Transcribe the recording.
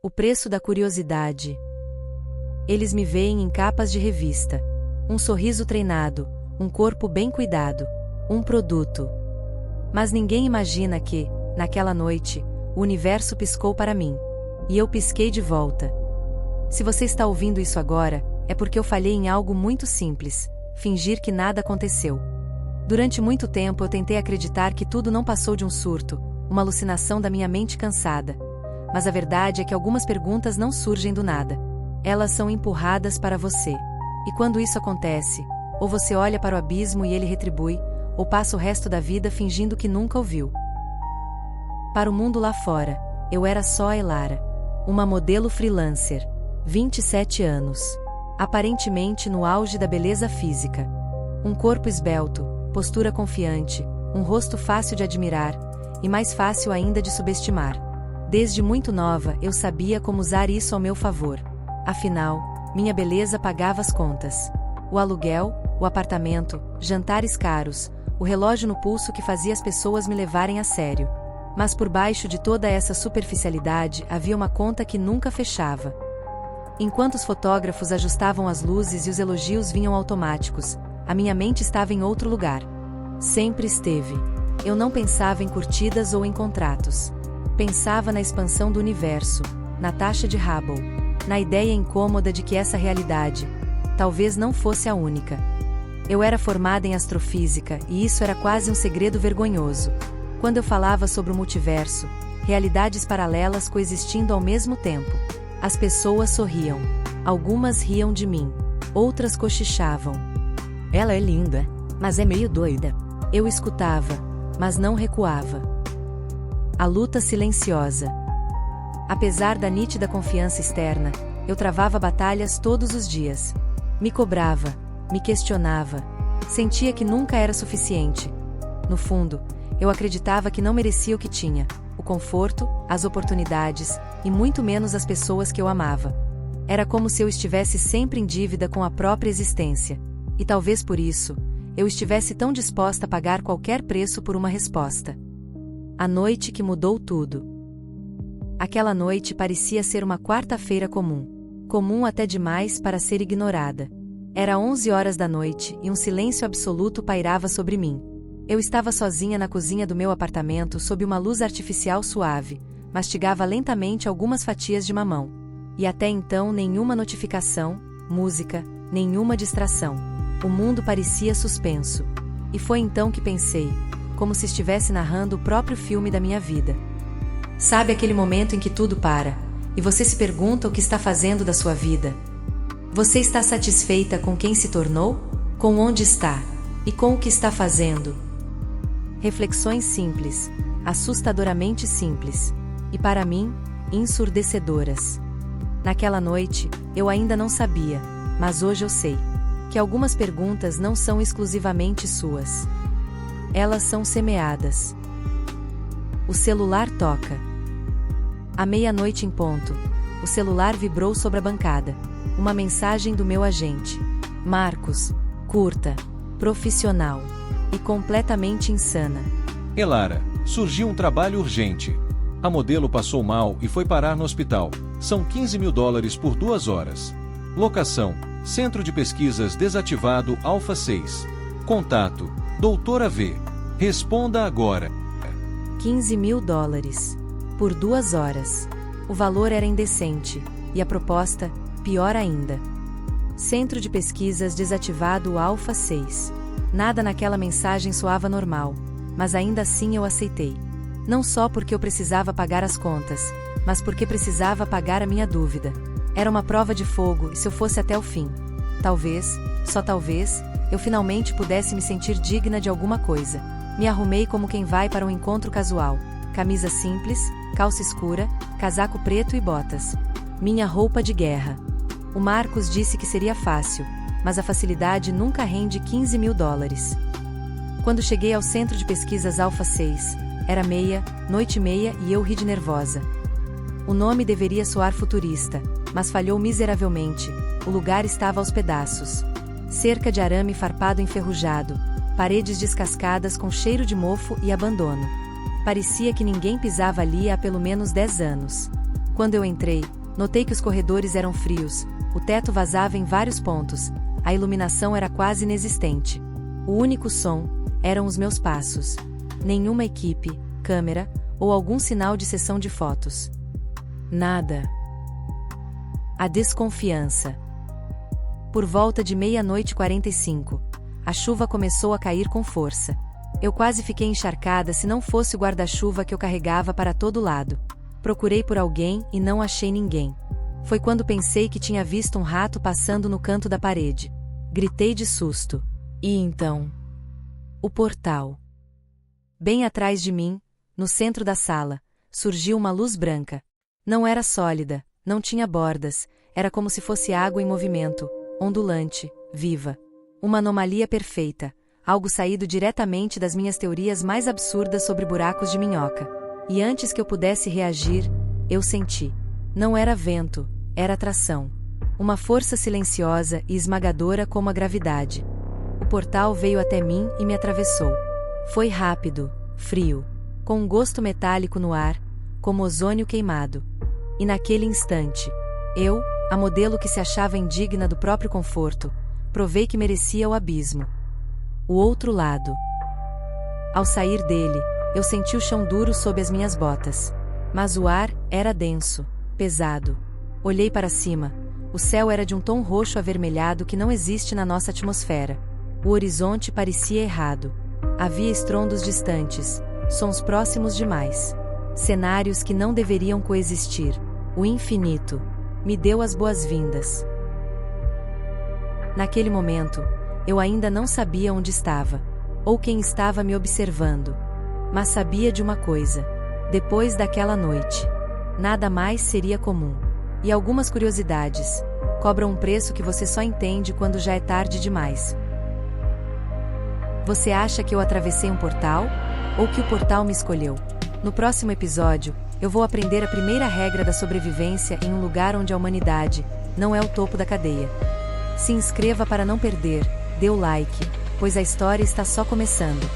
O preço da curiosidade. Eles me veem em capas de revista. Um sorriso treinado, um corpo bem cuidado, um produto. Mas ninguém imagina que, naquela noite, o universo piscou para mim. E eu pisquei de volta. Se você está ouvindo isso agora, é porque eu falhei em algo muito simples: fingir que nada aconteceu. Durante muito tempo eu tentei acreditar que tudo não passou de um surto, uma alucinação da minha mente cansada. Mas a verdade é que algumas perguntas não surgem do nada. Elas são empurradas para você. E quando isso acontece, ou você olha para o abismo e ele retribui, ou passa o resto da vida fingindo que nunca ouviu. Para o mundo lá fora, eu era só a Elara. Uma modelo freelancer. 27 anos. Aparentemente no auge da beleza física. Um corpo esbelto, postura confiante, um rosto fácil de admirar, e mais fácil ainda de subestimar. Desde muito nova eu sabia como usar isso ao meu favor. Afinal, minha beleza pagava as contas. O aluguel, o apartamento, jantares caros, o relógio no pulso que fazia as pessoas me levarem a sério. Mas por baixo de toda essa superficialidade havia uma conta que nunca fechava. Enquanto os fotógrafos ajustavam as luzes e os elogios vinham automáticos, a minha mente estava em outro lugar. Sempre esteve. Eu não pensava em curtidas ou em contratos. Pensava na expansão do universo, na taxa de Hubble, na ideia incômoda de que essa realidade talvez não fosse a única. Eu era formada em astrofísica e isso era quase um segredo vergonhoso. Quando eu falava sobre o multiverso, realidades paralelas coexistindo ao mesmo tempo, as pessoas sorriam. Algumas riam de mim, outras cochichavam. Ela é linda, mas é meio doida. Eu escutava, mas não recuava. A luta silenciosa. Apesar da nítida confiança externa, eu travava batalhas todos os dias. Me cobrava, me questionava, sentia que nunca era suficiente. No fundo, eu acreditava que não merecia o que tinha, o conforto, as oportunidades, e muito menos as pessoas que eu amava. Era como se eu estivesse sempre em dívida com a própria existência. E talvez por isso, eu estivesse tão disposta a pagar qualquer preço por uma resposta. A noite que mudou tudo. Aquela noite parecia ser uma quarta-feira comum. Comum até demais para ser ignorada. Era 11 horas da noite e um silêncio absoluto pairava sobre mim. Eu estava sozinha na cozinha do meu apartamento sob uma luz artificial suave, mastigava lentamente algumas fatias de mamão. E até então nenhuma notificação, música, nenhuma distração. O mundo parecia suspenso. E foi então que pensei, como se estivesse narrando o próprio filme da minha vida. Sabe aquele momento em que tudo para, e você se pergunta o que está fazendo da sua vida? Você está satisfeita com quem se tornou, com onde está, e com o que está fazendo? Reflexões simples, assustadoramente simples, e para mim, ensurdecedoras. Naquela noite, eu ainda não sabia, mas hoje eu sei, que algumas perguntas não são exclusivamente suas. Elas são semeadas. O celular toca. À meia-noite em ponto, o celular vibrou sobre a bancada. Uma mensagem do meu agente. Marcos, curta, profissional e completamente insana. Elara, surgiu um trabalho urgente. A modelo passou mal e foi parar no hospital. São $15 mil por 2 horas. Locação, Centro de Pesquisas desativado Alfa 6. Contato, Doutora V. Responda agora. $15 mil. Por 2 horas. O valor era indecente. E a proposta, pior ainda. Centro de Pesquisas desativado Alfa 6. Nada naquela mensagem soava normal, mas ainda assim eu aceitei. Não só porque eu precisava pagar as contas, mas porque precisava pagar a minha dúvida. Era uma prova de fogo e se eu fosse até o fim, talvez, só talvez, eu finalmente pudesse me sentir digna de alguma coisa. Me arrumei como quem vai para um encontro casual. Camisa simples, calça escura, casaco preto e botas. Minha roupa de guerra. O Marcos disse que seria fácil, mas a facilidade nunca rende $15 mil. Quando cheguei ao Centro de Pesquisas Alfa 6, era noite e meia e eu ri de nervosa. O nome deveria soar futurista, mas falhou miseravelmente, o lugar estava aos pedaços. Cerca de arame farpado enferrujado, paredes descascadas com cheiro de mofo e abandono. Parecia que ninguém pisava ali há pelo menos 10 anos. Quando eu entrei, notei que os corredores eram frios, o teto vazava em vários pontos, a iluminação era quase inexistente. O único som eram os meus passos. Nenhuma equipe, câmera ou algum sinal de sessão de fotos. Nada. A desconfiança. Por volta de 00:45, a chuva começou a cair com força. Eu quase fiquei encharcada se não fosse o guarda-chuva que eu carregava para todo lado. Procurei por alguém e não achei ninguém. Foi quando pensei que tinha visto um rato passando no canto da parede. Gritei de susto. E então... o portal. Bem atrás de mim, no centro da sala, surgiu uma luz branca. Não era sólida, não tinha bordas, era como se fosse água em movimento, ondulante, viva. Uma anomalia perfeita, algo saído diretamente das minhas teorias mais absurdas sobre buracos de minhoca. E antes que eu pudesse reagir, eu senti. Não era vento, era atração. Uma força silenciosa e esmagadora como a gravidade. O portal veio até mim e me atravessou. Foi rápido, frio, com um gosto metálico no ar, como ozônio queimado. E naquele instante, eu, a modelo que se achava indigna do próprio conforto, provei que merecia o abismo. O outro lado. Ao sair dele, eu senti o chão duro sob as minhas botas. Mas o ar era denso, pesado. Olhei para cima. O céu era de um tom roxo avermelhado que não existe na nossa atmosfera. O horizonte parecia errado. Havia estrondos distantes, sons próximos demais. Cenários que não deveriam coexistir. O infinito me deu as boas-vindas. Naquele momento, eu ainda não sabia onde estava, ou quem estava me observando. Mas sabia de uma coisa. Depois daquela noite, nada mais seria comum. E algumas curiosidades cobram um preço que você só entende quando já é tarde demais. Você acha que eu atravessei um portal? Ou que o portal me escolheu? No próximo episódio, eu vou aprender a primeira regra da sobrevivência em um lugar onde a humanidade não é o topo da cadeia. Se inscreva para não perder, dê o like, pois a história está só começando.